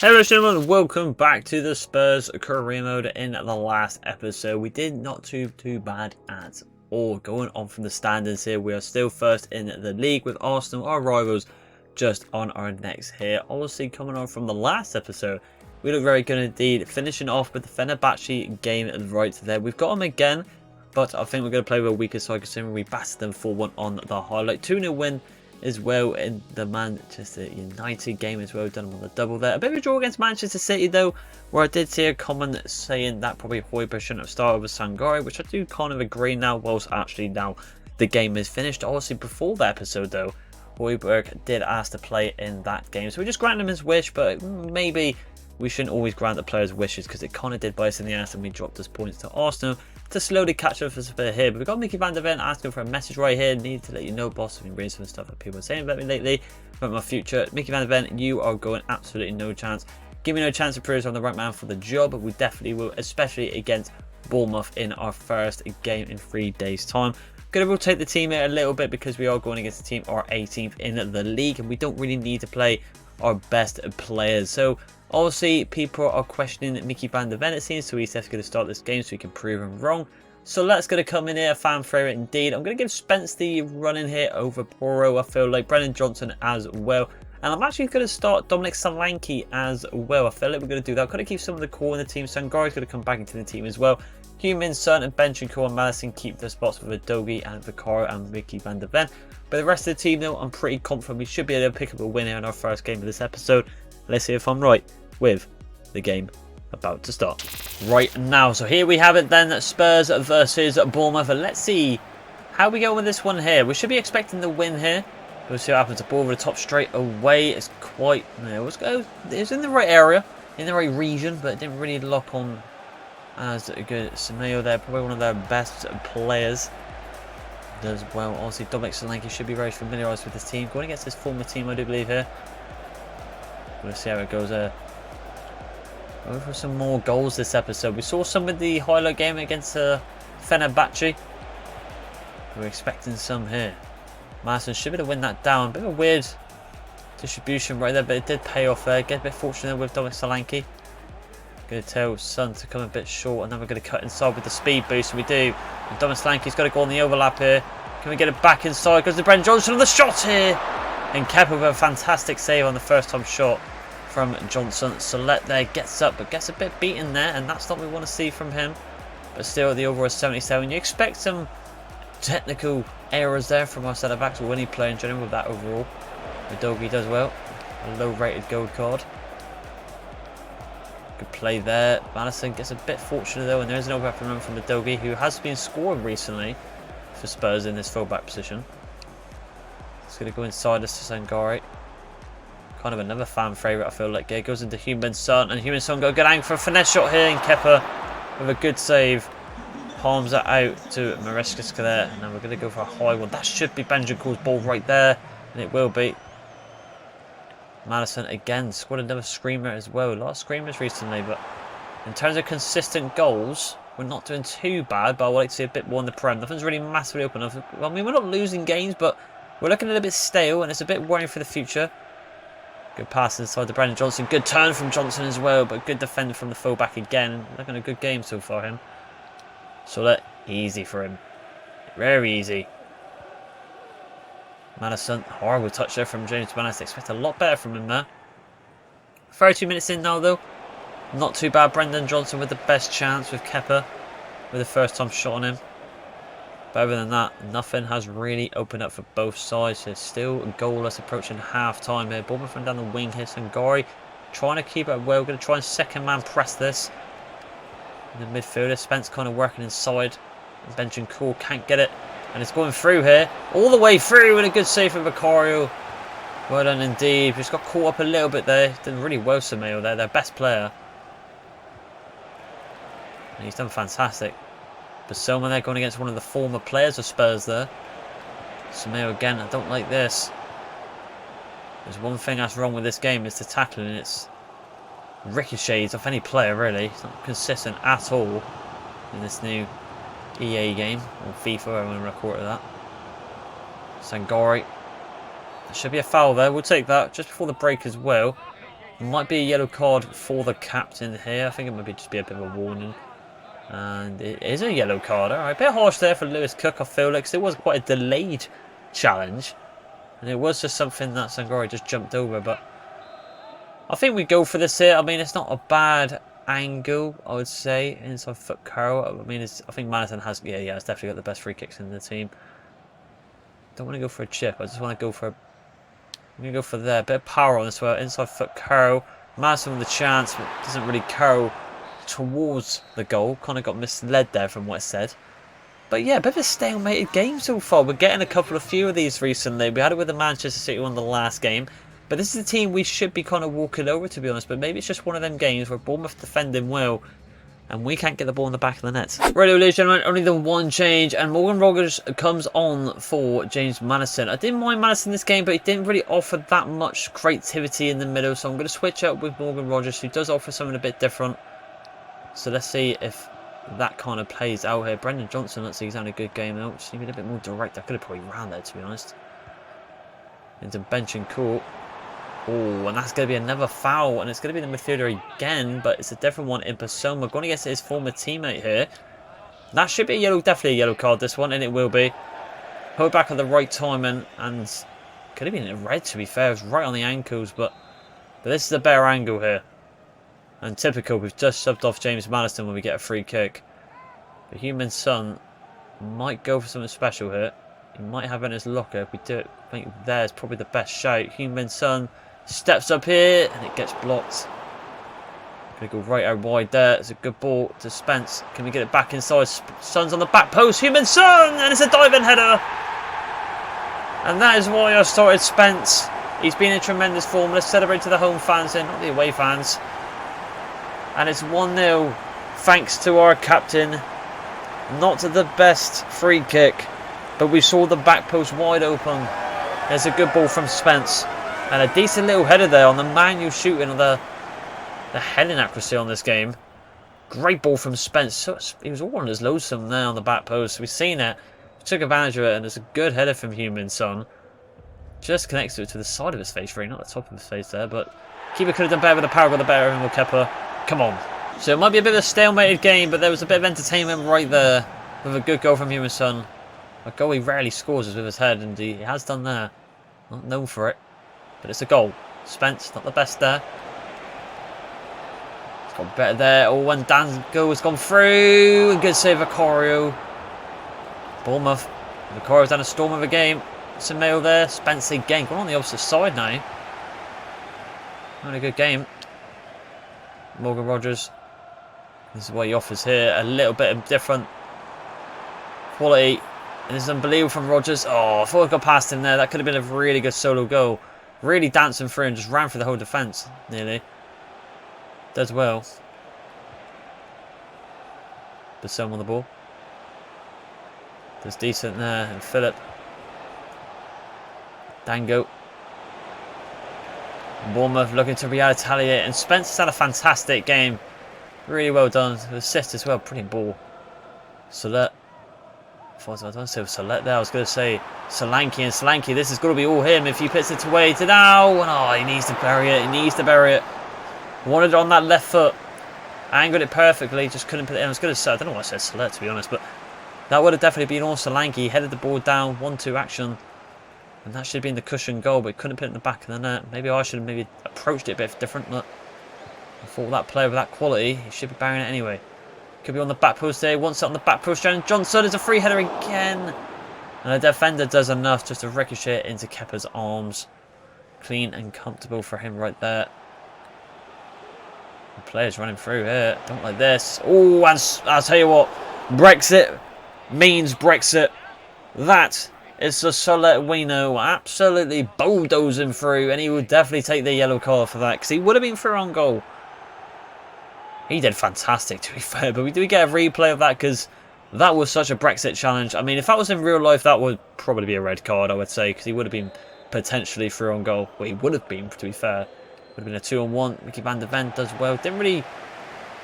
Hello gentlemen, welcome back to the Spurs career mode. In the last episode we did not too bad at all. Going on from the standings here, we are still first in the league with Arsenal, our rivals, just on our necks here. Obviously coming on from the last episode, we look very good indeed, finishing off with the Fenerbahçe game right there. We've got them again, but I think we're going to play with a weaker side considering we battered them 4-1 on the highlight. 2-0 win as well in the Manchester United game as well, done them on the double there. A bit of a draw against Manchester City though, where I did see a comment saying that probably Hotspur shouldn't have started with Sangare, which I do kind of agree now, whilst actually now the game is finished. Obviously before the episode though, Hotspur did ask to play in that game, so we just granted him his wish, but maybe we shouldn't always grant the players' wishes because it kind of did bite us in the ass and we dropped us points to Arsenal to slowly catch up a bit here. But we've got Mickey van der Ven asking for a message right here. Need to let you know, boss, I've been reading some stuff that people are saying about me lately, about my future. Mickey van der Ven, you are going absolutely no chance. Give me no chance to prove I'm the right man for the job. We definitely will, especially against Bournemouth in our first game in 3 days' time. Going to rotate the team here a little bit because we are going against a team our 18th in the league and we don't really need to play our best players. So obviously people are questioning Mickey van der Ven, it seems, so he's definitely going to start this game so we can prove him wrong. So let's going to come in here, a fan favourite indeed. I'm going to give Spence the run in here over Poro. I feel like Brennan Johnson as well. And I'm actually going to start Dominic Solanke as well. I feel like we're going to do that. I'm going to keep some of the core in the team. Sangare's going to come back into the team as well. Human, Son and Bentancur and Madison keep the spots with Adogi and Vicario and Mickey van der Ven. But the rest of the team though, I'm pretty confident we should be able to pick up a win here in our first game of this episode. Let's see if I'm right with the game about to start right now. So here we have it then, Spurs versus Bournemouth. And let's see how we go with this one here. We should be expecting the win here. We'll see what happens. The ball over the top straight away. It's quite, it was in the right area, in the right region, but it didn't really lock on as good. Semedo there, probably one of their best players. Does well. Obviously Dominic Solanke should be very familiarised with this team. Going against his former team, I do believe here. We'll see how it goes there. Going for some more goals this episode. We saw some with the highlight game against Fenerbahçe. We're expecting some here. Madison should be able to win that down. Bit of a weird distribution right there, but it did pay off there. Get a bit fortunate with Dominic Solanke. Going to tell Son to come a bit short, and then we're going to cut inside with the speed boost. And we do. And Dominic Solanke's got to go on the overlap here. Can we get it back inside? Goes to Brennan Johnson on the shot here. And Kepa with a fantastic save on the first time shot from Johnson. Solet there gets up, but gets a bit beaten there, and that's not what we want to see from him. But still, the overall is 77. You expect some technical errors there from our centre backs when he play in general with that overall. Adogi does well. A low-rated gold card. Good play there. Madison gets a bit fortunate though, and there is an overlap from Adogi, who has been scoring recently for Spurs in this full-back position. It's going to go inside this to Sangare. Kind of another fan favourite, I feel like. It goes into Human Son, and Human Son got a good angle for a finesse shot here, and Kepa with a good save palms it out to Maresca there. And now we're going to go for a high one. That should be Bentancur's ball right there, and it will be. Madison again scored another screamer as well. A lot of screamers recently, but in terms of consistent goals, we're not doing too bad, but I would like to see a bit more in the Prem. Nothing's really massively open enough. I mean, we're not losing games, but we're looking a little bit stale, and it's a bit worrying for the future. Good pass inside to Brennan Johnson. Good turn from Johnson as well, but good defender from the fullback again. Looking a good game so far, him. So that easy for him. Very easy. Madison, horrible touch there from James Bannis. Expect a lot better from him there. 32 minutes in now though. Not too bad. Brendan Johnson with the best chance with Kepa with the first time shot on him. But other than that, nothing has really opened up for both sides. There's still goalless approaching half time here. Bournemouth from down the wing here. Sangare trying to keep it well. Going to try and second man press this. In the midfielder, Spence kind of working inside. Bentancur can't get it. And it's going through here. All the way through with a good save from Vicario. Well done indeed. Just got caught up a little bit there. Did really well, Semedo there. Their best player. And he's done fantastic. But someone there going against one of the former players of Spurs there. Semedo again. I don't like this. There's one thing that's wrong with this game. It's the tackling. It's ricochets off any player really. It's not consistent at all in this new EA game, or FIFA, I want to record that. Sangare. There should be a foul there, we'll take that just before the break as well. Might be a yellow card for the captain here. I think it might be just be a bit of a warning. And it is a yellow card. Alright, a bit harsh there for Lewis Cook, I feel like, 'cause it was quite a delayed challenge. And it was just something that Sangori just jumped over, but I think we go for this here. I mean, it's not a bad angle, I would say, inside foot curl. I mean, I think Madison has, yeah, it's definitely got the best free kicks in the team. Don't want to go for a chip. I just want to go for I'm going to go for there. Bit of power on this one. Inside foot curl. Madison with the chance, but doesn't really curl towards the goal. Kind of got misled there from what I said. But yeah, a bit of a stalemated game so far. We're getting a few of these recently. We had it with the Manchester City one the last game. But this is a team we should be kind of walking over, to be honest. But maybe it's just one of them games where Bournemouth defending well, and we can't get the ball in the back of the net. Right, ladies and gentlemen, only the one change, and Morgan Rogers comes on for James Madison. I didn't mind Madison this game, but he didn't really offer that much creativity in the middle, so I'm going to switch up with Morgan Rogers, who does offer something a bit different. So let's see if that kind of plays out here. Brendan Johnson, let's see, he's having a good game out. Just need a bit more direct. I could have probably ran there, to be honest. Into bench and court. Oh, and that's going to be another foul, and it's going to be the midfielder again, but it's a different one in Persoma. Going against his former teammate here. That should be a yellow, definitely a yellow card, this one, and it will be. Hold back at the right time, and could have been a red, to be fair. It was right on the ankles, but this is a better angle here. And typical, we've just subbed off James Madison when we get a free kick. The Human Son might go for something special here. He might have it in his locker if we do it. I think there's probably the best shout. Human Son steps up here and it gets blocked. Gonna go right out wide there. It's a good ball to Spence. Can we get it back inside? Son's on the back post. Human Son! And it's a diving header. And that is why I started Spence. He's been in tremendous form. Let's celebrate to the home fans here, not the away fans. And it's 1-0 thanks to our captain. Not the best free kick, but we saw the back post wide open. There's a good ball from Spence. And a decent little header there on the manual shooting of the heading accuracy on this game. Great ball from Spence. So he was all on his lonesome there on the back post. We've seen it. We took advantage of it, and it's a good header from Human Son. Just connects it to the side of his face, really, not the top of his face there. But keeper could have done better with the power, got the better of Kepa. Come on. So it might be a bit of a stalemated game, but there was a bit of entertainment right there with a good goal from Human Son. A goal he rarely scores is with his head, and he has done there. Not known for it, but it's a goal. Spence, not the best there. It's got better there. Oh, and Dango has gone through. Good save, Vicario. Bournemouth. Vicario's done a storm of a game. Mail there. Spence again. Going on the opposite side now. Having a good game. Morgan Rogers. This is what he offers here. A little bit of different quality. And this is unbelievable from Rogers. Oh, I thought I got past him there. That could have been a really good solo goal. Really dancing through and just ran through the whole defence, nearly. Does well. Basson on the ball. Does decent there. And Philip. Dango. Bournemouth looking to retaliate. And Spence has had a fantastic game. Really well done. Assist as well. Brilliant ball. Solet. I don't say Solet there. I was going to say Solanke, and Solanke. This is going to be all him if he puts it away to now. And oh, he needs to bury it. He needs to bury it. Wanted it on that left foot. Angled it perfectly. Just couldn't put it in. I was going to say, I don't know why I said Solet, to be honest, but that would have definitely been all Solanke. He headed the ball down. 1-2 action. And that should have been the cushion goal, but he couldn't put it in the back of the net. Maybe I should have maybe approached it a bit different. But I thought that player with that quality, he should be burying it anyway. Could be on the back post there. Wants it on the back post. Johnson is a free header again. And the defender does enough just to ricochet it into Kepa's arms. Clean and comfortable for him right there. The player's running through here. Don't like this. Oh, and I'll tell you what. Brexit means Brexit. That is the Solet-Wino absolutely bulldozing through. And he would definitely take the yellow card for that, because he would have been through on goal. He did fantastic, to be fair, but we do get a replay of that because that was such a Brexit challenge. I mean, if that was in real life, that would probably be a red card, I would say, because he would have been potentially through on goal. Well, he would have been, to be fair. Would have been a 2-on-1. Mickey van der Ven does well. Didn't really...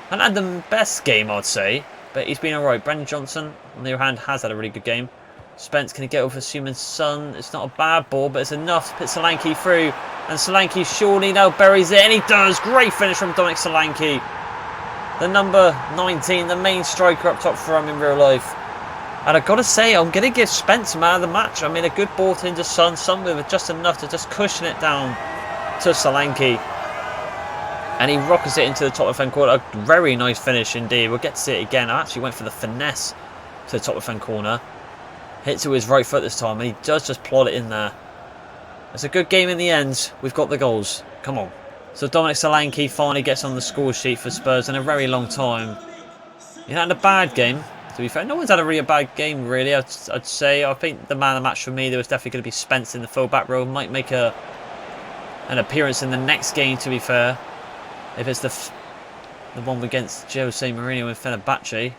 hadn't had the best game, I'd say, but he's been alright. Brendan Johnson, on the other hand, has had a really good game. Spence can get over Suman's son. It's not a bad ball, but it's enough to put Solanke through. And Solanke surely now buries it, and he does. Great finish from Dominic Solanke. The number 19, the main striker up top for him in real life. And I've got to say, I'm going to give Spence man of the match. I mean, a good ball into Son with just enough to just cushion it down to Solanke. And he rockets it into the top left-hand corner. A very nice finish indeed. We'll get to see it again. I actually went for the finesse to the top left-hand corner. Hits it with his right foot this time, and he does just plod it in there. It's a good game in the end. We've got the goals. Come on. So Dominic Solanke finally gets on the score sheet for Spurs in a very long time. He had a bad game. To be fair, no one's had a really bad game, really. I'd say. I think the man of the match for me, there was definitely going to be Spence in the full-back row. Might make an appearance in the next game, to be fair. If it's the one against Jose Mourinho and Fenerbahçe.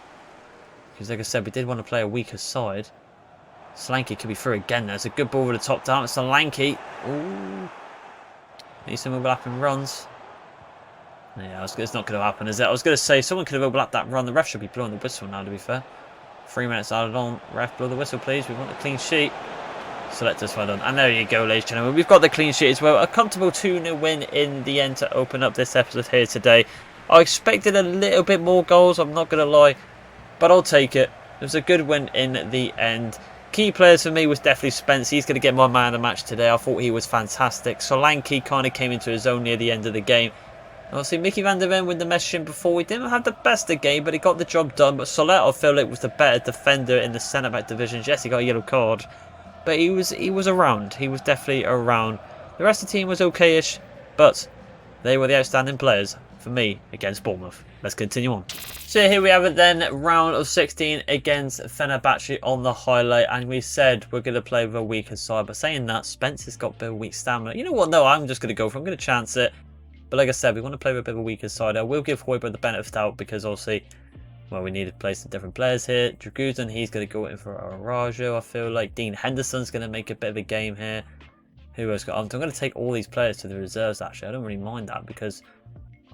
Because, like I said, we did want to play a weaker side. Solanke could be through again. There's a good ball with the top down. Solanke. Ooh. Needs some overlapping runs. Yeah, it's not going to happen, is it? I was going to say, someone could have overlapped that run. The ref should be blowing the whistle now, to be fair. 3 minutes added on. Ref, blow the whistle, please. We want a clean sheet. Selectors, well done. And there you go, ladies and gentlemen. We've got the clean sheet as well. A comfortable 2-0 win in the end to open up this episode here today. I expected a little bit more goals, I'm not going to lie. But I'll take it. It was a good win in the end. Key players for me was definitely Spence. He's going to get my man of the match today. I thought he was fantastic. Solanke kind of came into his own near the end of the game. Obviously, Mickey van der Ven with the messaging before. He didn't have the best of game, but he got the job done. But Soler, I feel like, was the better defender in the centre-back divisions. Yes, he got a yellow card, but he was around. He was definitely around. The rest of the team was okay-ish, but they were the outstanding players for me against Bournemouth. Let's continue on. So here we have it then, round of 16 against Fenerbahçe on the highlight, and we said we're going to play with a weaker side. But saying that, Spence has got a bit of weak stamina. You know what? No, I'm just going to go for it. I'm going to chance it. But like I said, we want to play with a bit of a weaker side. I will give Hotspur the benefit of the doubt because obviously, well, we need to play some different players here. Dragusin, he's going to go in for Arajo. I feel like Dean Henderson's going to make a bit of a game here. Who else got? I'm going to take all these players to the reserves, actually. I don't really mind that because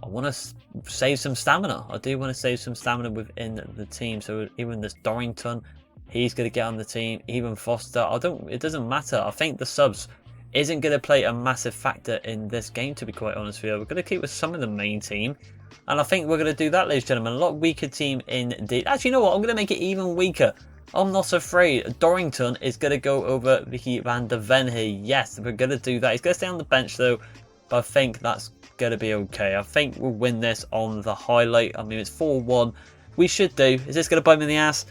I want to save some stamina. I do want to save some stamina within the team. So even this Dorrington, he's going to get on the team. Even Foster, it doesn't matter. I think the subs isn't going to play a massive factor in this game, to be quite honest with you. We're going to keep with some of the main team. And I think we're going to do that, ladies and gentlemen. A lot weaker team indeed. Actually, you know what? I'm going to make it even weaker. I'm not afraid. Dorrington is going to go over Mickey van der Ven here. Yes, we're going to do that. He's going to stay on the bench, though. But I think that's going to be okay. I think we'll win this on the highlight. I mean, it's 4-1. We should do. Is this going to bite me in the ass?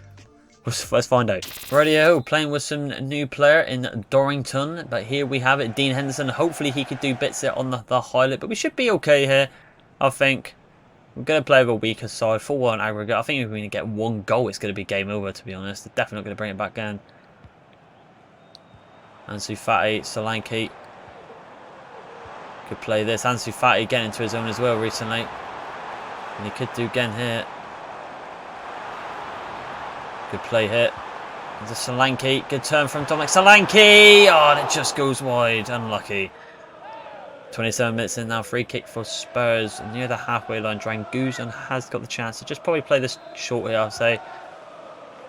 Let's find out. Rightio, playing with some new player in Dorrington. But here we have it, Dean Henderson. Hopefully he could do bits there on the highlight. But we should be okay here, I think. We're going to play with a weaker side. 4-1 aggregate. I think if we get one goal, it's going to be game over, to be honest. They're definitely not going to bring it back down. Ansu Fati, Solanke. Could play this. Ansu Fati getting into his own as well recently. And he could do again here. Good play here. Into Solanke. Good turn from Dominic Solanke. Oh, and it just goes wide. Unlucky. 27 minutes in now. Free kick for Spurs near the halfway line. Dragusin has got the chance to just probably play this short here, I'll say.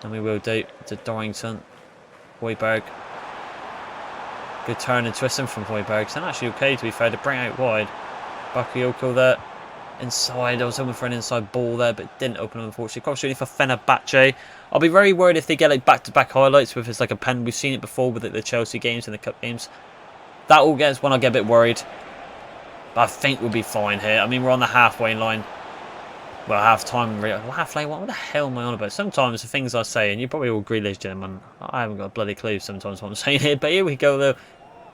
And we will do. To Dorrington. Højbjerg. Good turn and twisting from Højbjerg. It's actually okay, to be fair, to bring out wide. Bakayoko there. Inside. I was hoping for an inside ball there, but it didn't open up, unfortunately. Cross shooting for Fenerbahçe. I'll be very worried if they get like back-to-back highlights with it's like a pen. We've seen it before with the Chelsea games and the cup games. That all gets when I get a bit worried. But I think we'll be fine here. I mean, we're on the halfway line. Well, half-time. Half-lane, what the hell am I on about? Sometimes the things I say, and you probably all agree, ladies and gentlemen, I haven't got a bloody clue sometimes what I'm saying here. But here we go, though.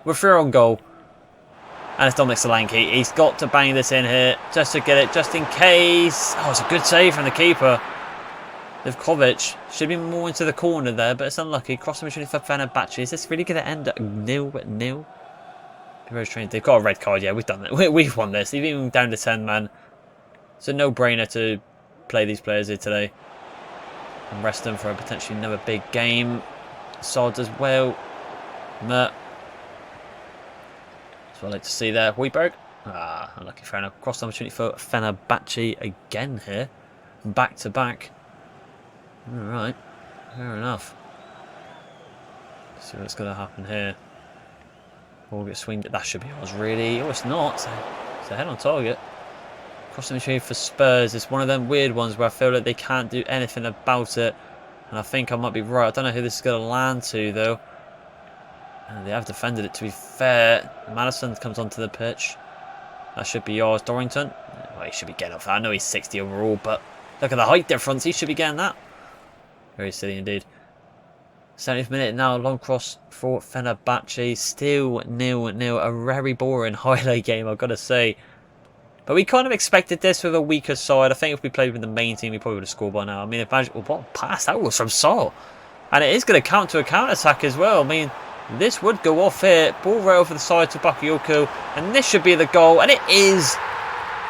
We're through on goal. And it's Dominic Solanke. He's got to bang this in here just to get it, just in case. Oh, it's a good save from the keeper. Livkovic should be more into the corner there, but it's unlucky. Cross opportunity for Fenerbahçe. Is this really going to end at 0-0? They've got a red card. Yeah, we've done it. We've won this. They've even down to 10 man. It's a no-brainer to play these players here today and rest them for a potentially another big game. Sod as well. Mert. That's what I like to see there. Højbjerg. Ah, unlucky, fair enough. Cross opportunity for Fenerbahçe again here. Back to back. Alright. Fair enough. See what's going to happen here. Ball gets swinged. That should be ours, really. Oh, it's not. It's a head on target. Crossing between for Spurs. It's one of them weird ones where I feel like they can't do anything about it. And I think I might be right. I don't know who this is going to land to, though. And they have defended it, to be fair. Madison comes onto the pitch. That should be yours. Dorrington. Well, he should be getting off that. I know he's 60 overall, but look at the height difference. He should be getting that. Very silly indeed. 70th minute now. Long cross for Fenerbahçe. Still 0-0. A very boring highlight game, I've got to say. But we kind of expected this with a weaker side. I think if we played with the main team, we probably would have scored by now. I mean, imagine what a pass that was from Saul. And it is going to count to a counter-attack as well. I mean, this would go off here. Ball right over the side to Bakayoko. And this should be the goal. And it is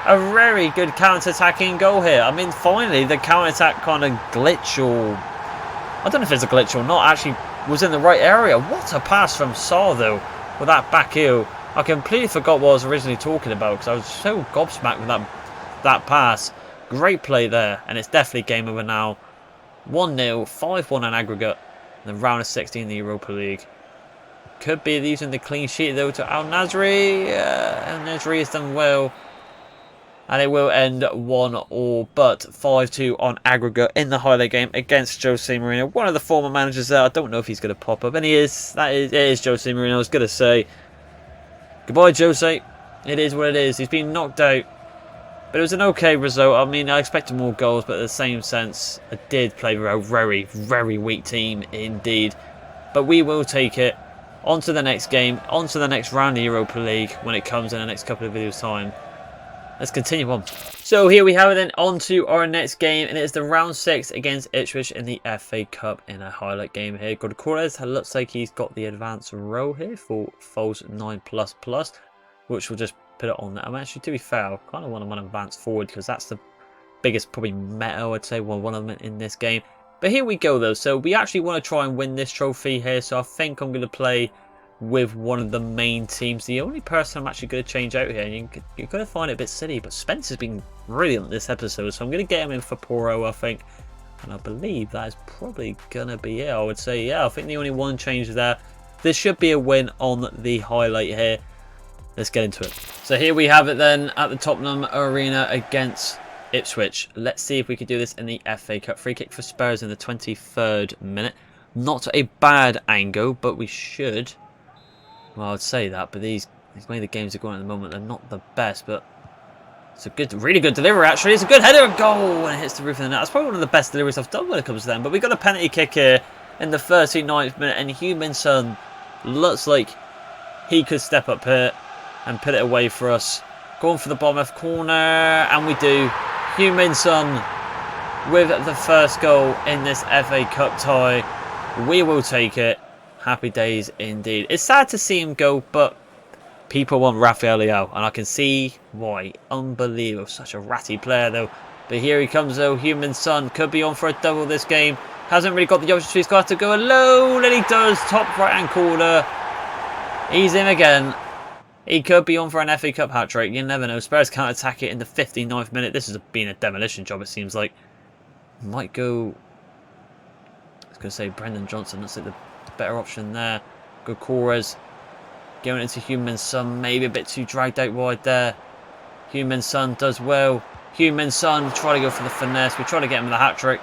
a very good counter-attacking goal here. I mean, finally, the counter-attack kind of glitch, or I don't know if it's a glitch or not, actually was in the right area. What a pass from Saul, though, with that back heel. I completely forgot what I was originally talking about because I was so gobsmacked with that pass. Great play there, and it's definitely game over now. 1-0, 5-1 on aggregate in the round of 16 in the Europa League. Could be using the clean sheet, though, to Al Nasri. Al Nasri has done well. And it will end 1-1, but 5-2 on aggregate in the highlight game against Jose Mourinho. One of the former managers there. I don't know if he's going to pop up, and he is. It is Jose Mourinho. I was going to say goodbye, Jose. It is what it is. He's been knocked out, but it was an okay result. I mean, I expected more goals, but in the same sense, I did play a very, very weak team indeed. But we will take it. On to the next game, on to the next round of the Europa League when it comes in the next couple of videos' time. Let's continue on. So here we have it then, on to our next game, and it is the round 6 against Ipswich in the FA Cup in a highlight game here. Godcorez looks like he's got the advanced row here for Foles 9++, which will just put it on there. I'm actually, to be fair, I kind of want him on advanced forward because that's the biggest probably meta, I'd say, one of them in this game. But here we go though, so we actually want to try and win this trophy here, so I think I'm going to play with one of the main teams. The only person I'm actually going to change out here, and you're going to find it a bit silly, but Spencer's been brilliant this episode, so I'm going to get him in for Poro, I think. And I believe that is probably going to be it, I would say. Yeah, I think the only one change there. This should be a win on the highlight here. Let's get into it. So here we have it then at the Tottenham Arena against Ipswich. Let's see if we can do this in the FA Cup. Free kick for Spurs in the 23rd minute. Not a bad angle, but we should... Well, I'd say that, but these way the games are going at the moment, they're not the best, but it's a good, really good delivery, actually. It's a good header, goal, and it hits the roof of the net. That's probably one of the best deliveries I've done when it comes to them, but we got a penalty kick here in the 39th minute, and Heung-min Son looks like he could step up here and put it away for us. Going for the bottom left corner, and we do. Heung-min Son with the first goal in this FA Cup tie. We will take it. Happy days indeed. It's sad to see him go, but people want Rafael Leao, and I can see why. Unbelievable. Such a ratty player, though. But here he comes, though. Heung-min Son could be on for a double this game. Hasn't really got the opportunity. He's got to go alone, and he does. Top right-hand corner. He's in again. He could be on for an FA Cup hat-trick. You never know. Spurs can't attack it in the 59th minute. This has been a demolition job, it seems like. Might go... I was going to say Brendan Johnson. Looks like the better option there. Godcorez going into Heung-min Son, maybe a bit too dragged out wide there. Heung-min Son does well. Heung-min Son try to go for the finesse. We try to get him with a hat-trick,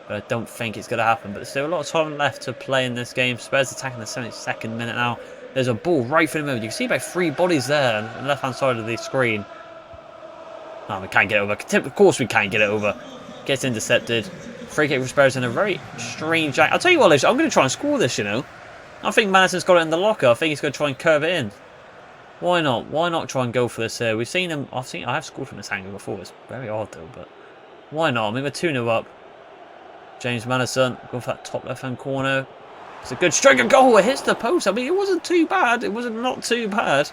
but I don't think it's going to happen. But there's still a lot of time left to play in this game. Spurs attacking the 72nd minute now. There's a ball right for the middle. You can see about 3 bodies there on the left-hand side of the screen. Oh, we can't get it over. Of course we can't get it over. Gets intercepted. Free kick for Spurs in a very strange... I'll tell you what, I'm going to try and score this, you know. I think Madison's got it in the locker. I think he's going to try and curve it in. Why not? Why not try and go for this here? We've seen him... I have scored from this angle before. It's very odd, though, but... Why not? I mean, we're 2-0 up. James Madison going for that top left-hand corner. It's a good striker goal. It hits the post. I mean, it wasn't too bad. It wasn't not too bad.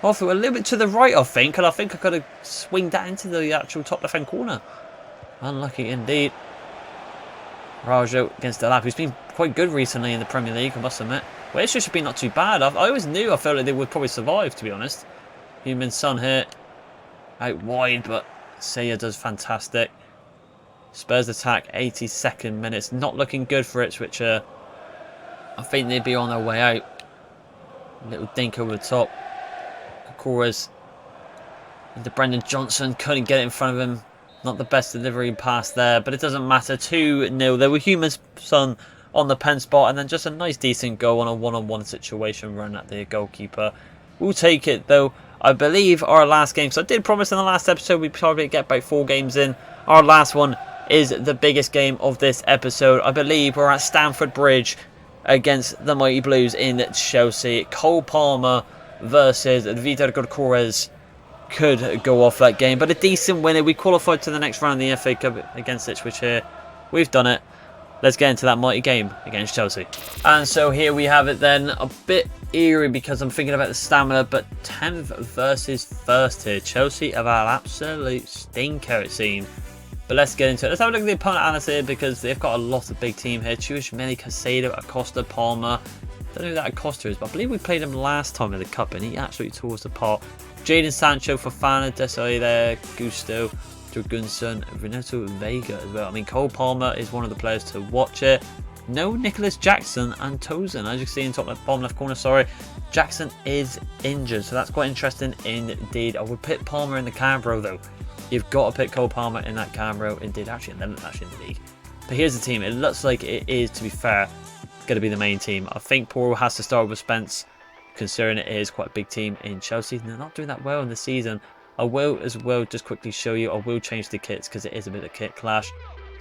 Off it a little bit to the right, I think. And I think I could have swinged that into the actual top left-hand corner. Unlucky indeed. Rajo against Delap, who's been quite good recently in the Premier League, I must admit. Well, it's just been not too bad. I always knew, I felt like they would probably survive, to be honest. Heung-min Son here. Out wide, but Seiya does fantastic. Spurs attack, 82nd minute. Not looking good for Ipswich. I think they'd be on their way out. Little dink over the top. Kokora's into Brendan Johnson. Couldn't get it in front of him. Not the best delivery pass there, but it doesn't matter. 2-0. There were Human Son on the pen spot, and then just a nice decent goal on a one-on-one situation run at the goalkeeper. We'll take it though. I believe our last game, so I did promise in the last episode we'd probably get about 4 games in. Our last one is the biggest game of this episode. I believe we're at Stamford Bridge against the Mighty Blues in Chelsea. Cole Palmer versus Vitor Gyorgores could go off that game, but a decent winner. We qualified to the next round of the FA Cup against Ipswich here. We've done it. Let's get into that mighty game against Chelsea. And so here we have it then. A bit eerie because I'm thinking about the stamina, but 10th versus 1st here. Chelsea have an absolute stinker, it seems. But let's get into it. Let's have a look at the opponent analysis here because they've got a lot of big team here. Chouameni, Caicedo, Acosta, Palmer. Don't know who that Acosta is, but I believe we played him last time in the Cup and he absolutely tore us apart. Jadon Sancho, Fofana, Desai there, Gusto, Dragunson, Renato Vega as well. I mean, Cole Palmer is one of the players to watch it. No Nicholas Jackson and Tosin, as you see in top left, bottom left corner, sorry. Jackson is injured, so that's quite interesting indeed. I would pick Palmer in the Cambro though. You've got to pick Cole Palmer in that Cambro indeed, actually in the league. But here's the team. It looks like it is, to be fair, going to be the main team. I think Paul has to start with Spence, considering it is quite a big team in Chelsea. They're not doing that well in the season. I will as well just quickly show you. I will change the kits because it is a bit of a kit clash.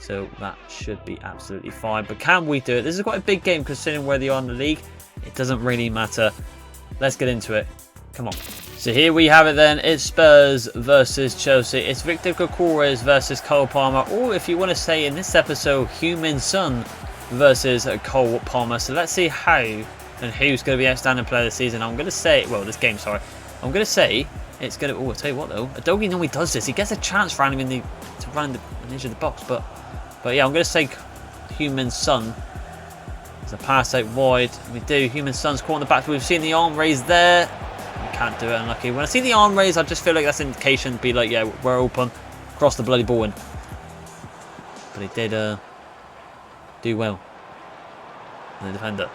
So that should be absolutely fine. But can we do it? This is quite a big game considering where they are in the league. It doesn't really matter. Let's get into it. Come on. So here we have it then. It's Spurs versus Chelsea. It's Vitor Gyorgores versus Cole Palmer. Or if you want to say in this episode, Human Son versus Cole Palmer. So let's see how and who's going to be outstanding player this season. I'm going to say, well, this game, sorry. I'm going to say it's going to, oh, I'll tell you what though. Adogi normally does this. He gets a chance for him to run the edge of the box. But yeah, I'm going to say Human Son. There's a pass out wide. We do. Human Son's caught in the back. We've seen the arm raise there. We can't do it, unlucky. When I see the arm raise, I just feel like that's an indication to be like, yeah, we're open. Cross the bloody ball in. But he did do well. And the defender.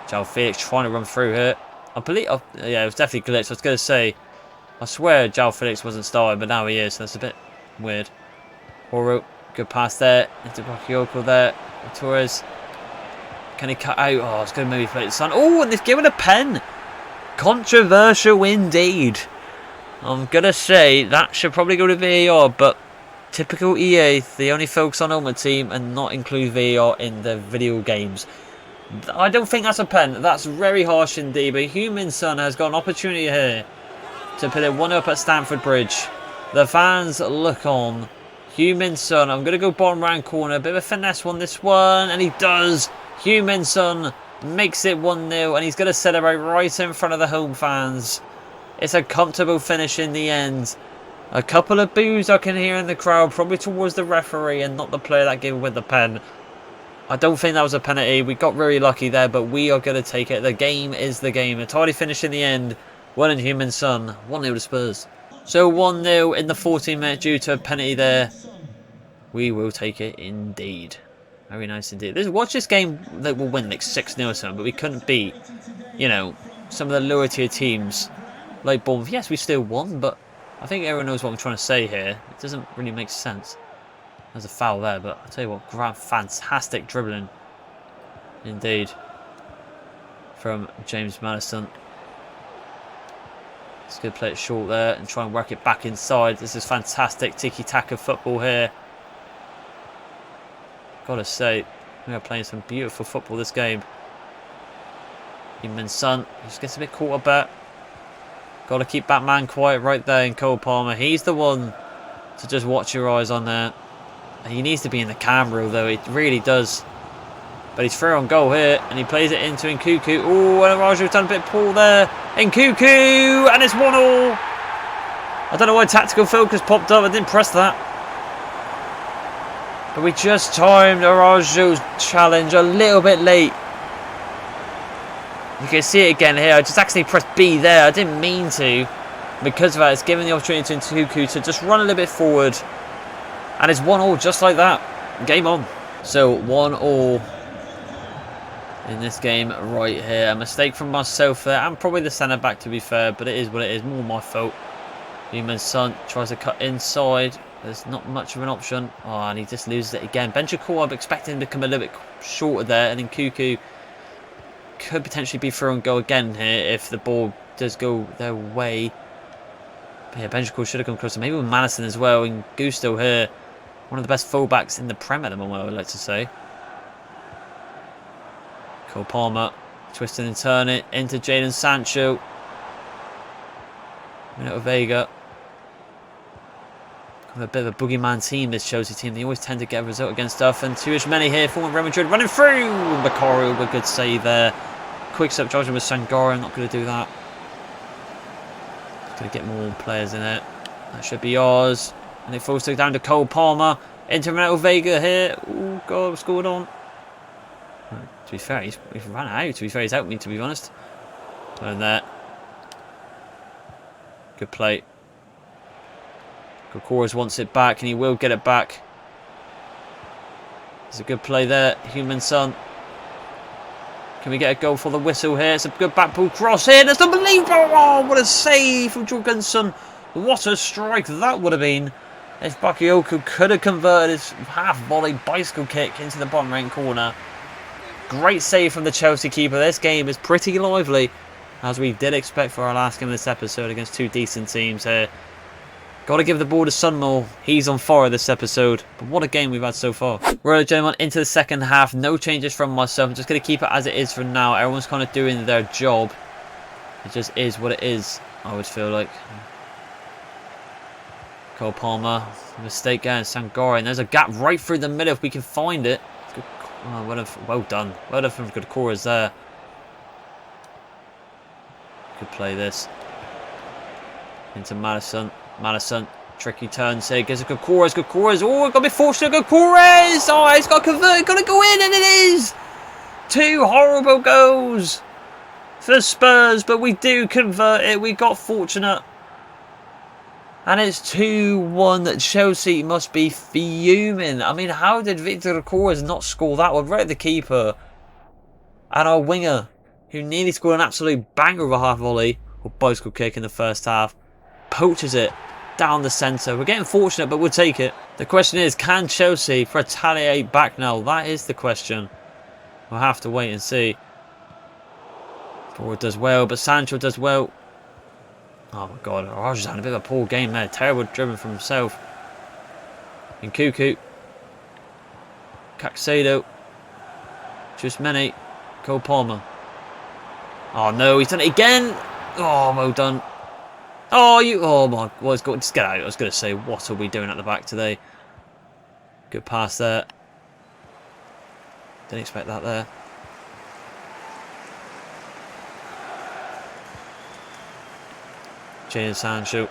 João Felix trying to run through here. I believe, yeah, it was definitely glitched. I was going to say, I swear João Felix wasn't starting, but now he is, so that's a bit weird. Horo, good pass there. Into Bakayoko there. Torres. Can he cut out? Oh, it's going to maybe play the sun. Oh, and they've given a pen. Controversial indeed. I'm going to say that should probably go to VAR, but typical EA, they only focus on Ultimate Team and not include VAR in their video games. I don't think that's a pen. That's very harsh indeed. But Human Son has got an opportunity here to put it 1-up at Stamford Bridge. The fans look on. Human Son. I'm going to go bottom round corner. A bit of a finesse one, this one. And he does. Human Son makes it 1-0. And he's going to celebrate right in front of the home fans. It's a comfortable finish in the end. A couple of boos I can hear in the crowd. Probably towards the referee and not the player that gave with the pen. I don't think that was a penalty. We got very lucky there, but we are going to take it. The game is the game. A tidy finish in the end. 1 in Human Son. 1-0 to Spurs. So 1-0 in the 14th minute due to a penalty there. We will take it indeed. Very nice indeed. Watch this game that will win like 6-0 or something, but we couldn't beat, you know, some of the lower tier teams like Bournemouth. Yes, we still won, but I think everyone knows what I'm trying to say here. It doesn't really make sense. There's a foul there, but I'll tell you what, fantastic dribbling indeed from James Maddison. It's going to play it short there and try and work it back inside. This is fantastic tiki-taka football here. Gotta say, we are playing some beautiful football this game. Human Son just gets a bit caught about. Gotta keep that man quiet right there in Cole Palmer. He's the one to just watch your eyes on there. He needs to be in the camera though, it really does. But he's through on goal here, and he plays it into Nkunku. Oh, and Arajo's done a bit of pull there. Nkunku, and it's 1-1. I don't know why tactical focus popped up, I didn't press that. But we just timed Arajo's challenge a little bit late. You can see it again here, I just accidentally pressed B there, I didn't mean to. Because of that, it's given the opportunity to Nkunku to just run a little bit forward. And it's 1-1 just like that. Game on. So 1-1 in this game right here. A mistake from myself there, and probably the centre back to be fair, but it is what it is. More my fault. Human Son tries to cut inside. There's not much of an option. Oh, and he just loses it again. Benjacourt, I'm expecting him to come a little bit shorter there, and then Cuckoo could potentially be through and go again here if the ball does go their way. But yeah, Benjacourt should have come closer. Maybe with Madison as well, and Gusto here. One of the best fullbacks in the Prem at the moment, I would like to say. Cole Palmer, twisting and turning into Jadon Sancho. Minute Vega. Kind of a bit of a boogeyman team, this Chelsea team. They always tend to get a result against us. And too many here, former Real Madrid running through. Macari with a good save there. Quick subtraction with Sangara, not going to do that. Going to get more players in it. That should be ours. And it falls down to Cole Palmer. Into Renato Vega here. Oh, God, what's going on? To be fair, he's ran out. To be fair, he's helped me, to be honest. And there. Good play. Kokoris wants it back, and he will get it back. It's a good play there. Human Son. Can we get a goal for the whistle here? It's a good back ball cross here. That's unbelievable. Oh, what a save from Jorgensen. What a strike that would have been. If Bakayoko could have converted his half-volley bicycle kick into the bottom right corner. Great save from the Chelsea keeper. This game is pretty lively, as we did expect for our last game of this episode against two decent teams here. Got to give the ball to Son more. He's on fire this episode. But what a game we've had so far. Right, gentlemen, into the second half. No changes from myself. I'm just going to keep it as it is for now. Everyone's kind of doing their job. It just is what it is, I would feel like. Cole Palmer, mistake there, Sangara, and there's a gap right through the middle if we can find it. Good, oh, well done. Well done from good Koras there. Good play this. Into Madison. Madison, tricky turns here. Gives a good Koras. Good Koras. Oh, it's got to be fortunate. Good Koras. Oh, it's got to convert. Got to go in, and it is. Two horrible goals for Spurs, but we do convert it. We got fortunate. And it's 2-1. Chelsea must be fuming. I mean, how did Victor Koras not score that one? Right at the keeper. And our winger, who nearly scored an absolute banger of a half volley, or bicycle kick in the first half, poaches it down the centre. We're getting fortunate, but we'll take it. The question is, can Chelsea retaliate back now? That is the question. We'll have to wait and see. Forward does well, but Sancho does well. Oh my God, Rogers had a bit of a poor game there. Terrible driven from himself. And Cuckoo. Caicedo. Tchouameni. Cole Palmer. Oh no, he's done it again. Oh, well done. Oh my, well, just get out. I was going to say, what are we doing at the back today? Good pass there. Didn't expect that there. Jadon Sancho.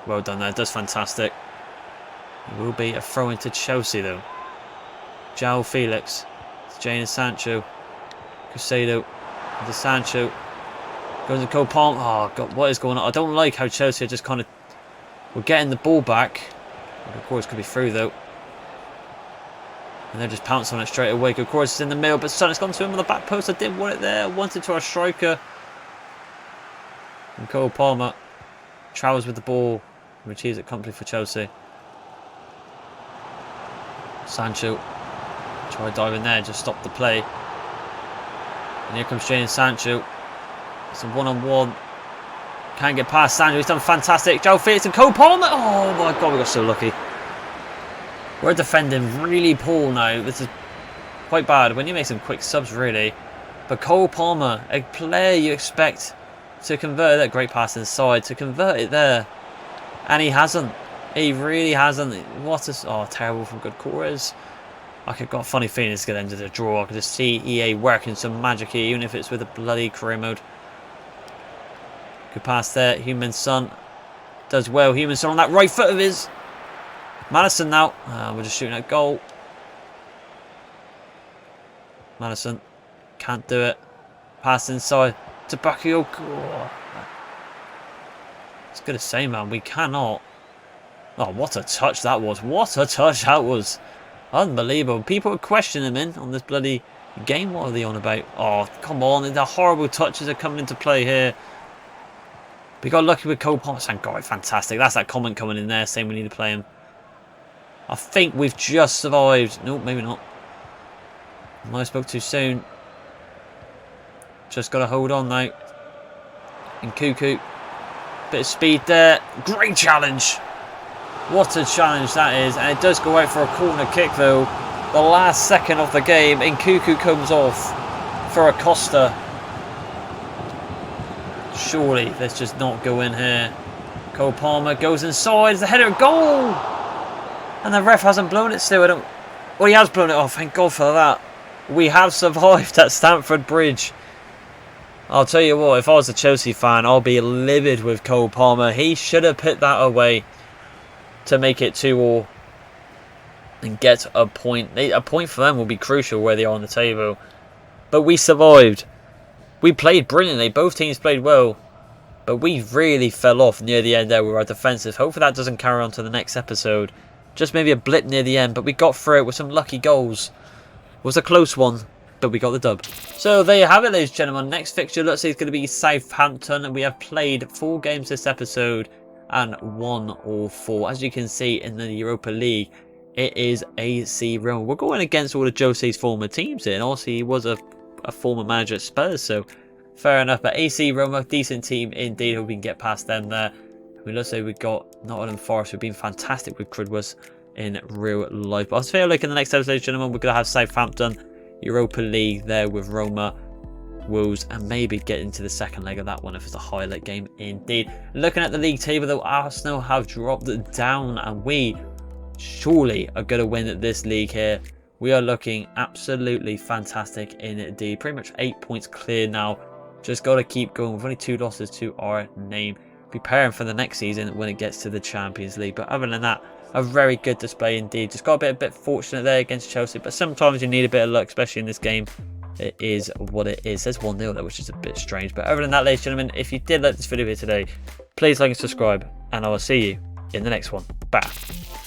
Well done there. Does fantastic. It will be a throw into Chelsea though. João Felix. Jadon Sancho. Caicedo. Into Sancho. Goes to Cole Palmer. Oh God, what is going on? I don't like how Chelsea are just kind of... We're getting the ball back. Of course, could be through though. And they're just pouncing on it straight away. Of course, it's in the middle, but Son has gone to him on the back post. I didn't want it there. I wanted to our striker. And Cole Palmer travels with the ball and achieves it comfortably for Chelsea. Sancho try diving there, just stop the play. And here comes Jadon Sancho. It's a one-on-one. Can't get past Sancho. He's done fantastic. João Felix and Cole Palmer. Oh my God, we got so lucky. We're defending really poor now. This is quite bad when you make some quick subs, really. But Cole Palmer, a player you expect to convert that great pass inside, to convert it there, and he hasn't. He really hasn't. What a terrible from good Koras. I've got a funny feeling it's going to end in a draw. I can just see EA working some magic here, even if it's with a bloody career mode. Good pass there. Human Son does well. Human Son on that right foot of his. Madison now. We're just shooting at goal. Madison can't do it. Pass inside to Bakayoko. Oh. It's good to say, man. We cannot. Oh, what a touch that was. What a touch that was. Unbelievable. People are questioning him in on this bloody game. What are they on about? Oh, come on. The horrible touches are coming into play here. We got lucky with Cole Palmer. Thank God, fantastic. That's that comment coming in there saying we need to play him. I think we've just survived. No, maybe not. I might have spoke too soon. Just got to hold on now. And Cuckoo. Bit of speed there. Great challenge. What a challenge that is. And it does go out for a corner kick though. The last second of the game. And Cuckoo comes off for Acosta. Surely let's just not go in here. Cole Palmer goes inside. It's a header, goal! And the ref hasn't blown it still. Well, he has blown it off. Thank God for that. We have survived at Stamford Bridge. I'll tell you what, if I was a Chelsea fan, I'll be livid with Cole Palmer. He should have put that away to make it 2-2 and get a point. A point for them will be crucial where they are on the table. But we survived. We played brilliantly. Both teams played well. But we really fell off near the end there with our defensive. Hopefully that doesn't carry on to the next episode. Just maybe a blip near the end. But we got through it with some lucky goals. It was a close one. But we got the dub. So there you have it, ladies and gentlemen. Next fixture looks like it's going to be Southampton. And we have played 4 games this episode and won all 4. As you can see in the Europa League, it is AC Roma. We're going against all of Jose's former teams here. And obviously he was a former manager at Spurs, so fair enough. But AC Roma, decent team indeed. Hope we can get past them there. We looks like we've got Nottingham Forest, who've been fantastic with Crudwas in real life. But I feel like in the next episode, gentlemen, we're going to have Southampton, Europa League there with Roma, Wolves, and maybe get into the second leg of that one if it's a highlight game indeed. Looking at the league table though, Arsenal have dropped down, and we surely are going to win this league here. We are looking absolutely fantastic indeed. Pretty much 8 points clear now. Just got to keep going. We've only 2 losses to our name. Preparing for the next season when it gets to the Champions League. But other than that, a very good display indeed. Just got a bit fortunate there against Chelsea. But sometimes you need a bit of luck, especially in this game. It is what it is. There's 1-0 there, which is a bit strange. But other than that, ladies and gentlemen, if you did like this video here today, please like and subscribe. And I will see you in the next one. Bye.